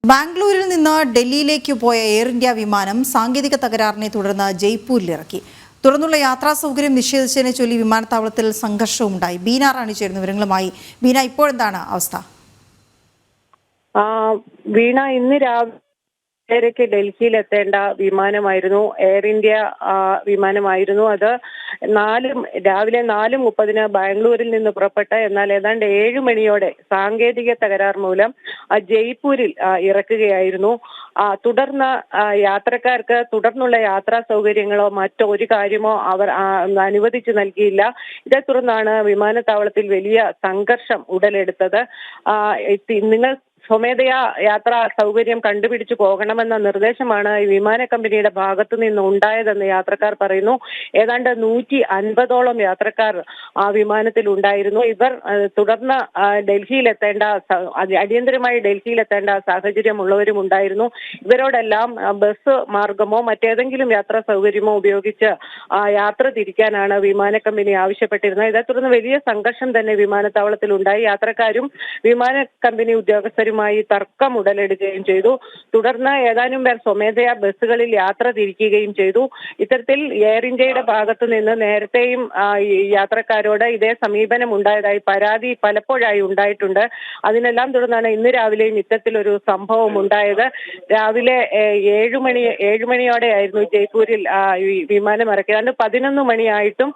ബാംഗ്ലൂരിൽ നിന്ന് ഡൽഹിയിലേക്ക് പോയ എയർ ഇന്ത്യ വിമാനം സാങ്കേതിക തകരാറിനെ തുടർന്ന് ജയ്പൂരിലിറക്കി. തുടർന്നുള്ള യാത്രാ സൗകര്യം നിഷേധിച്ചതിനെ ചൊല്ലി വിമാനത്താവളത്തിൽ സംഘർഷവുമുണ്ടായി. ബീന റാണി ചേരുന്ന വിവരങ്ങളുമായി. ബീന, ഇപ്പോഴെന്താണ് അവസ്ഥ? വീണ, ഇന്ന് രാവിലെ ഡൽഹിയിൽ എത്തേണ്ട വിമാനമായിരുന്നു, എയർ ഇന്ത്യ വിമാനമായിരുന്നു. അത് രാവിലെ 4:30 ബാംഗ്ലൂരിൽ നിന്ന് പുറപ്പെട്ട, എന്നാൽ ഏതാണ്ട് 7 മണിയോടെ സാങ്കേതിക തകരാർ മൂലം ജയ്പൂരിൽ ഇറക്കുകയായിരുന്നു. തുടർന്ന് യാത്രക്കാർക്ക് തുടർന്നുള്ള യാത്രാ സൗകര്യങ്ങളോ മറ്റോ ഒരു കാര്യമോ അവർ അനുവദിച്ചു നൽകിയില്ല. ഇതേ തുടർന്നാണ് വിമാനത്താവളത്തിൽ വലിയ സംഘർഷം ഉടലെടുത്തത്. നിങ്ങൾ സ്വമേധയാ യാത്രാ സൗകര്യം കണ്ടുപിടിച്ചു പോകണമെന്ന നിർദ്ദേശമാണ് ഈ വിമാന കമ്പനിയുടെ ഭാഗത്തു നിന്ന് ഉണ്ടായതെന്ന് യാത്രക്കാർ പറയുന്നു. ഏതാണ്ട് 150ഓളം യാത്രക്കാർ ആ വിമാനത്തിൽ ഉണ്ടായിരുന്നു. ഇവർ തുടർന്ന് അടിയന്തരമായി ഡൽഹിയിലെത്തേണ്ട സാഹചര്യമുള്ളവരും ഉണ്ടായിരുന്നു. ഇവരോടെല്ലാം ബസ് മാർഗമോ മറ്റേതെങ്കിലും യാത്രാ സൗകര്യമോ ഉപയോഗിച്ച് യാത്ര തിരിക്കാനാണ് വിമാന കമ്പനി ആവശ്യപ്പെട്ടിരുന്നത്. ഇതേ തുടർന്ന് വലിയ സംഘർഷം തന്നെ വിമാനത്താവളത്തിൽ ഉണ്ടായി. യാത്രക്കാരും വിമാന കമ്പനി ഉദ്യോഗസ്ഥരും തർക്കം ഉടലെടുക്കുകയും ചെയ്തു. തുടർന്ന് ഏതാനും പേർ സ്വമേധയാ ബസ്സുകളിൽ യാത്ര തിരിക്കുകയും ചെയ്തു. ഇത്തരത്തിൽ എയർ ഇന്ത്യയുടെ ഭാഗത്തു നിന്ന് നേരത്തെയും യാത്രക്കാരോട് ഇതേ സമീപനം ഉണ്ടായതായി പരാതി പലപ്പോഴായി ഉണ്ടായിട്ടുണ്ട്. അതിനെല്ലാം തുടർന്നാണ് ഇന്ന് രാവിലെയും ഇത്തരത്തിലൊരു സംഭവം ഉണ്ടായത്. രാവിലെ 7 മണിയോടെയായിരുന്നു ജയ്പൂരിൽ വിമാനം ഇറക്കിയത്. 11 മണിയായിട്ടും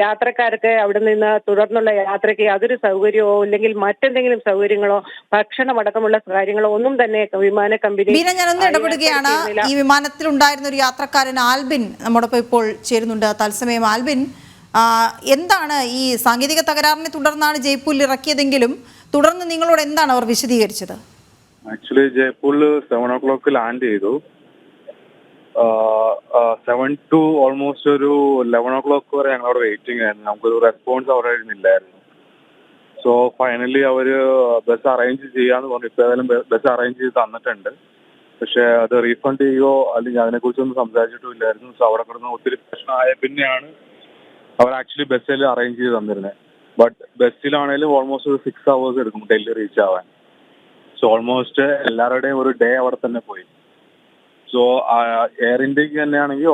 യാത്രക്കാർക്ക് അവിടെ നിന്ന് തുടർന്നുള്ള യാത്രയ്ക്ക് യാതൊരു സൗകര്യമോ അല്ലെങ്കിൽ മറ്റെന്തെങ്കിലും സൗകര്യങ്ങളോ ഭക്ഷണമടക്കമുള്ള കാര്യങ്ങളോ ഒന്നും തന്നെ വിമാന കമ്പനി. ഞാനൊന്ന് ഇടപെടുകയാണ്. ഈ വിമാനത്തിൽ ഉണ്ടായിരുന്ന ഒരു യാത്രക്കാരൻ ആൽബിൻ നമ്മോടൊപ്പം ഇപ്പോൾ ചേരുന്നുണ്ട് തത്സമയം. ആൽബിൻ, എന്താണ് ഈ സാങ്കേതിക തകരാറിനെ തുടർന്നാണ് ജയ്പൂരിൽ ഇറക്കിയതെങ്കിലും തുടർന്ന് നിങ്ങളോട് എന്താണ് അവർ വിശദീകരിച്ചത്? ആക്ച്വലി ജയ്പൂരിൽ 7 o'clock ലാൻഡ് ചെയ്തു. 7 to ഓൾമോസ്റ്റ് ഒരു 11 o'clock വരെ ഞങ്ങൾ അവിടെ വെയിറ്റിംഗ് ആയിരുന്നു. നമുക്കൊരു റെസ്പോൺസ് അവിടെ ഇല്ലായിരുന്നു. സോ ഫൈനലി അവര് ബസ് അറേഞ്ച് ചെയ്യാന്ന് പറഞ്ഞു. ഇപ്പൊ ഏതായാലും ബസ് അറേഞ്ച് ചെയ്ത് തന്നിട്ടുണ്ട്. പക്ഷെ അത് റീഫണ്ട് ചെയ്യുകയോ അല്ലെങ്കിൽ അതിനെക്കുറിച്ചൊന്നും സംസാരിച്ചിട്ടും ഇല്ലായിരുന്നു. സോ അവിടെ കിടന്ന് ഒത്തിരി പ്രശ്നമായ പിന്നെയാണ് അവർ ആക്ച്വലി ബസ്സിൽ അറേഞ്ച് ചെയ്ത് തന്നിരുന്നത്. ബട്ട് ബസ്സിലാണെങ്കിലും ഓൾമോസ്റ്റ് ഒരു 6 hours എടുക്കും ഡൽഹി റീച്ച് ആവാൻ. സോ ഓൾമോസ്റ്റ് എല്ലാവരുടെയും ഒരു ഡേ അവിടെ തന്നെ പോയി. സോ എയർ ഇന്ത്യക്ക് തന്നെയാണെങ്കിൽ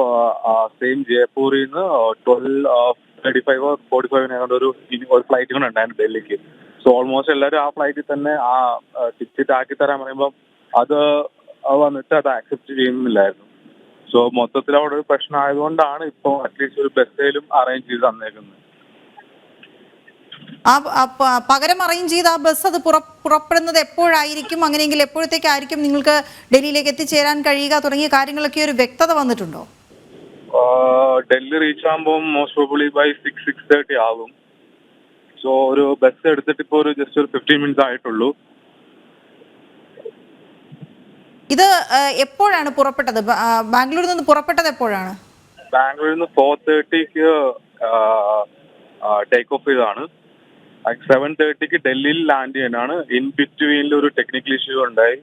സെയിം ജയ്പൂരിൽ നിന്ന് 12:35 or 45 ഒരു ഫ്ലൈറ്റ് കൂടെ ഉണ്ടായിരുന്നു ഡൽഹിക്ക്. സോ ഓൾമോസ്റ്റ് എല്ലാവരും ആ ഫ്ലൈറ്റിൽ തന്നെ ആ ടിക്കറ്റ് ആക്കി തരാൻ പറയുമ്പോൾ അത് വന്നിട്ട് അത് ആക്സെപ്റ്റ് ചെയ്യുന്നില്ലായിരുന്നു. സോ മൊത്തത്തിൽ അവിടെ ഒരു പ്രശ്നം ആയതുകൊണ്ടാണ് ഇപ്പോൾ അറ്റ്ലീസ്റ്റ് ഒരു ബസ്സേലും അറേഞ്ച് ചെയ്ത് തന്നേക്കുന്നത്. പകരം അറേഞ്ച് ചെയ്ത ആ ബസ് അത് പുറപ്പെടുന്നത് എപ്പോഴായിരിക്കും? അങ്ങനെയെങ്കിൽ എപ്പോഴത്തേക്കായിരിക്കും നിങ്ങൾക്ക് ഡൽഹിയിലേക്ക് എത്തിച്ചേരാൻ കഴിയുക തുടങ്ങിയ കാര്യങ്ങളൊക്കെ ഒരു വ്യക്തത വന്നിട്ടുണ്ടോ? ഡൽഹി റീച്ച് ആകുമ്പോൾ മോസ്റ്റ് പ്രോബബ്ലി ബൈ 6-6:30 ആകും. സോ ഒരു ബസ് എടുത്തിട്ട് ഇപ്പോൾ ഒരു ജസ്റ്റ് ഒരു 15 minutes ആയിട്ടുള്ളൂ. ഇത് എപ്പോഴാണ് പുറപ്പെട്ടത്? ബാംഗ്ലൂരിൽ നിന്ന് പുറപ്പെട്ടത് എപ്പോഴാണ്? ബാംഗ്ലൂരിൽ നിന്ന് 4:30 ടേക്ക് ഓഫ് ചെയ്താണ്. 7:30 ഡൽഹിയിൽ ലാൻഡ് ചെയ്യാനാണ്. ഇൻ ബിറ്റ്വീനിൽ ഒരു ടെക്നിക്കൽ ഇഷ്യൂ ഉണ്ടായി.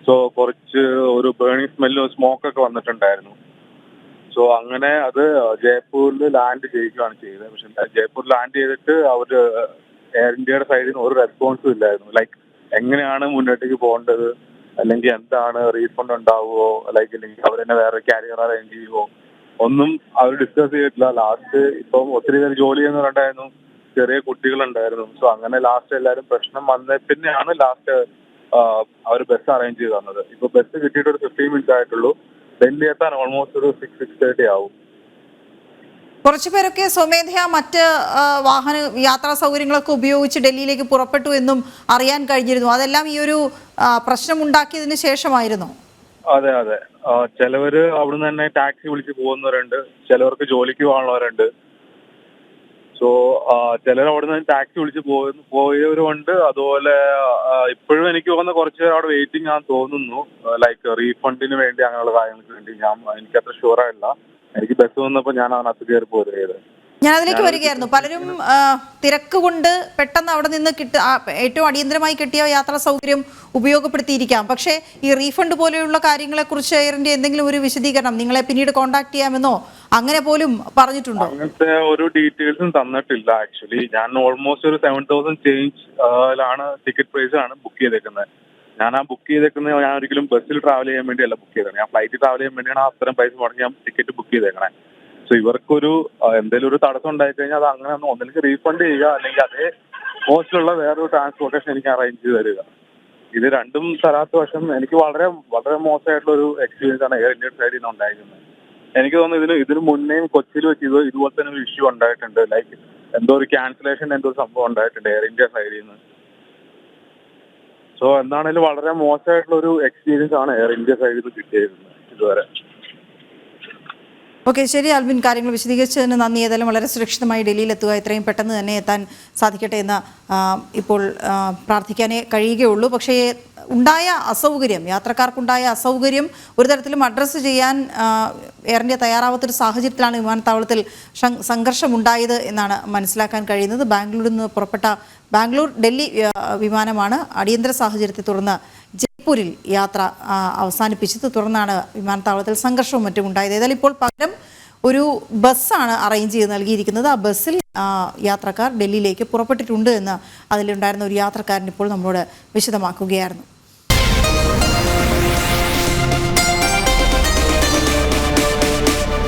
സോ കുറച്ച് ഒരു ബേണിംഗ് സ്മെല്ലും സ്മോക്കൊക്കെ വന്നിട്ടുണ്ടായിരുന്നു. സോ അങ്ങനെ അത് ജയ്പൂരിൽ ലാൻഡ് ചെയ്യുകയാണ് ചെയ്തത്. പക്ഷെ ജയ്പൂർ ലാൻഡ് ചെയ്തിട്ട് അവർ എയർ ഇന്ത്യയുടെ സൈഡിൽ നിന്ന് ഒരു റെസ്പോൺസും ഇല്ലായിരുന്നു. ലൈക്ക് എങ്ങനെയാണ് മുന്നോട്ടേക്ക് പോകേണ്ടത്, അല്ലെങ്കിൽ എന്താണ് റീഫണ്ട് ഉണ്ടാവുമോ, അല്ലെങ്കിൽ അവരെന്നെ വേറെ കാരിയർ അറേഞ്ച് ചെയ്യുമോ, ഒന്നും അവർ ഡിസ്കസ് ചെയ്തിട്ടില്ല. ലാസ്റ്റ് ഇപ്പം ഒത്തിരി പേര് ജോലി ചെയ്യുന്നവരുണ്ടായിരുന്നു, ചെറിയ കുട്ടികളുണ്ടായിരുന്നു. സോ അങ്ങനെ ലാസ്റ്റ് എല്ലാവരും പ്രശ്നം വന്ന പിന്നെയാണ് ലാസ്റ്റ് അവർ ബസ് അറേഞ്ച് ചെയ്ത് തന്നത്. ഇപ്പൊ ബസ് കിട്ടിയിട്ട് ഒരു 15 minutes ആയിട്ടുള്ളൂ. ഡൽഹി എത്താൻ ഓൾമോസ്റ്റ് ഒരു 6-6:30 ആവും. കുറച്ചു പേരൊക്കെ സ്വമേധയാ മറ്റ് വാഹന യാത്രാ സൗകര്യങ്ങളൊക്കെ ഉപയോഗിച്ച് ഡൽഹിയിലേക്ക് പുറപ്പെട്ടു എന്നും അറിയാൻ കഴിഞ്ഞിരുന്നു. അതെല്ലാം ഈ ഒരു പ്രശ്നം ഉണ്ടാക്കിയതിന് ശേഷമായിരുന്നു. അതെ അതെ, ചിലവര് അവിടുന്ന് തന്നെ ടാക്സി വിളിച്ച് പോകുന്നവരുണ്ട്, ചിലവർക്ക് ജോലിക്ക് പോകാനുള്ളവരുണ്ട്. സോ ചിലർ അവിടെ നിന്ന് ടാക്സി വിളിച്ച് പോയവരുമുണ്ട്. അതുപോലെ ഇപ്പോഴും എനിക്ക് തോന്നുന്ന കുറച്ച് പേർ അവിടെ വെയിറ്റിംഗ് ആണെന്ന് തോന്നുന്നു. ലൈക്ക് റീഫണ്ടിന് വേണ്ടി അങ്ങനെയുള്ള കാര്യങ്ങൾക്ക് വേണ്ടി. എനിക്കത്ര ഷുവറായില്ല. എനിക്ക് ബസ് വന്നപ്പോൾ ഞാൻ അതിനകത്ത് കയറി പോയത്. ഞാൻ അതിലേക്ക് വരികയായിരുന്നു. പലരും തിരക്ക് കൊണ്ട് പെട്ടെന്ന് അവിടെ നിന്ന് ഏറ്റവും അടിയന്തരമായി കിട്ടിയ യാത്രാ സൗകര്യം ഉപയോഗപ്പെടുത്തിയിരിക്കാം. പക്ഷേ ഈ റീഫണ്ട് പോലെയുള്ള കാര്യങ്ങളെക്കുറിച്ച് എയർ ഇന്ത്യ എന്തെങ്കിലും ഒരു വിശദീകരണം നിങ്ങളെ പിന്നീട് കോൺടാക്ട് ചെയ്യാമെന്നോ അങ്ങനെ പോലും പറഞ്ഞിട്ടുണ്ടോ? അങ്ങനത്തെ ഒരു ഡീറ്റെയിൽസും തന്നിട്ടില്ല. ആക്ച്വലി ഞാൻ ഓൾമോസ്റ്റ് ഒരു 7,000 ചേഞ്ച് ടിക്കറ്റ് പ്രൈസ് ആണ് ബുക്ക് ചെയ്തേക്കുന്നത്. ഞാൻ ആ ബുക്ക് ചെയ്തേക്കുന്നത് ഞാൻ ഒരിക്കലും ബസ്സിൽ ട്രാവൽ ചെയ്യാൻ വേണ്ടിയല്ല ബുക്ക് ചെയ്തത്. ഞാൻ ഫ്ലൈറ്റിൽ ട്രാവൽ ചെയ്യാൻ വേണ്ടിയാണ് അത്രയും പൈസ മുടങ്ങി ഞാൻ ടിക്കറ്റ് ബുക്ക് ചെയ്തേക്കണേ. സോ ഇവർക്കൊരു എന്തെങ്കിലും ഒരു തടസ്സം ഉണ്ടായി കഴിഞ്ഞാൽ അത് അങ്ങനെ ഒന്നിലേക്ക് റീഫണ്ട് ചെയ്യുക, അല്ലെങ്കിൽ അതേ കോസ്റ്റിലുള്ള വേറൊരു ട്രാൻസ്പോർട്ടേഷൻ എനിക്ക് അറേഞ്ച് ചെയ്ത് തരിക. ഇത് രണ്ടും തരാത്ത വശം എനിക്ക് വളരെ വളരെ മോശമായിട്ടുള്ള ഒരു എക്സ്പീരിയൻസ് ആണ് എയർ ഇന്ത്യൻ സൈഡിൽ നിന്ന് ഉണ്ടായിരിക്കുന്നത്. എനിക്ക് തോന്നുന്നു ഇതിന് മുന്നേയും കൊച്ചിയിൽ വെച്ച് ഇതുപോലെ തന്നെ ഒരു ഇഷ്യൂ ഉണ്ടായിട്ടുണ്ട്. ലൈക്ക് എന്തോ ഒരു ക്യാൻസലേഷൻ എന്തോ ഒരു സംഭവം ഉണ്ടായിട്ടുണ്ട് എയർ ഇന്ത്യ സൈഡിൽ നിന്ന്. സോ എന്താണേലും വളരെ മോശമായിട്ടുള്ള ഒരു എക്സ്പീരിയൻസ് ആണ് എയർ ഇന്ത്യ സൈഡിൽ നിന്ന് കിട്ടിയിരുന്നത് ഇതുവരെ. ഓക്കെ, ശരി ആൽബിൻ, കാര്യങ്ങൾ വിശദീകരിച്ചതിന് നന്ദി. ഏതായാലും വളരെ സുരക്ഷിതമായി ഡൽഹിയിലെത്തുക, എത്രയും പെട്ടെന്ന് തന്നെ എത്താൻ സാധിക്കട്ടെ എന്ന് ഇപ്പോൾ പ്രാർത്ഥിക്കാനേ കഴിയുകയുള്ളൂ. പക്ഷേ ഉണ്ടായ അസൗകര്യം, യാത്രക്കാർക്കുണ്ടായ അസൗകര്യം ഒരു തരത്തിലും അഡ്രസ്സ് ചെയ്യാൻ എയർ ഇന്ത്യ തയ്യാറാവാത്തൊരു സാഹചര്യത്തിലാണ് വിമാനത്താവളത്തിൽ സംഘർഷമുണ്ടായത് എന്നാണ് മനസ്സിലാക്കാൻ കഴിയുന്നത്. ബാംഗ്ലൂരിൽ നിന്ന് പുറപ്പെട്ട ബാംഗ്ലൂർ ഡൽഹി വിമാനമാണ് അടിയന്തര സാഹചര്യത്തെ തുടർന്ന് ജയ്പൂരിൽ യാത്ര അവസാനിപ്പിച്ചത്. തുടർന്നാണ് വിമാനത്താവളത്തിൽ സംഘർഷവും മറ്റും ഉണ്ടായത്. ഏതായാലും ഇപ്പോൾ പകരം ഒരു ബസ്സാണ് അറേഞ്ച് ചെയ്ത് നൽകിയിരിക്കുന്നത്. ആ ബസ്സിൽ യാത്രക്കാർ ഡൽഹിയിലേക്ക് പുറപ്പെട്ടിട്ടുണ്ട് എന്ന് അതിലുണ്ടായിരുന്ന ഒരു യാത്രക്കാരൻ ഇപ്പോൾ നമ്മളോട് വിശദമാക്കുകയായിരുന്നു.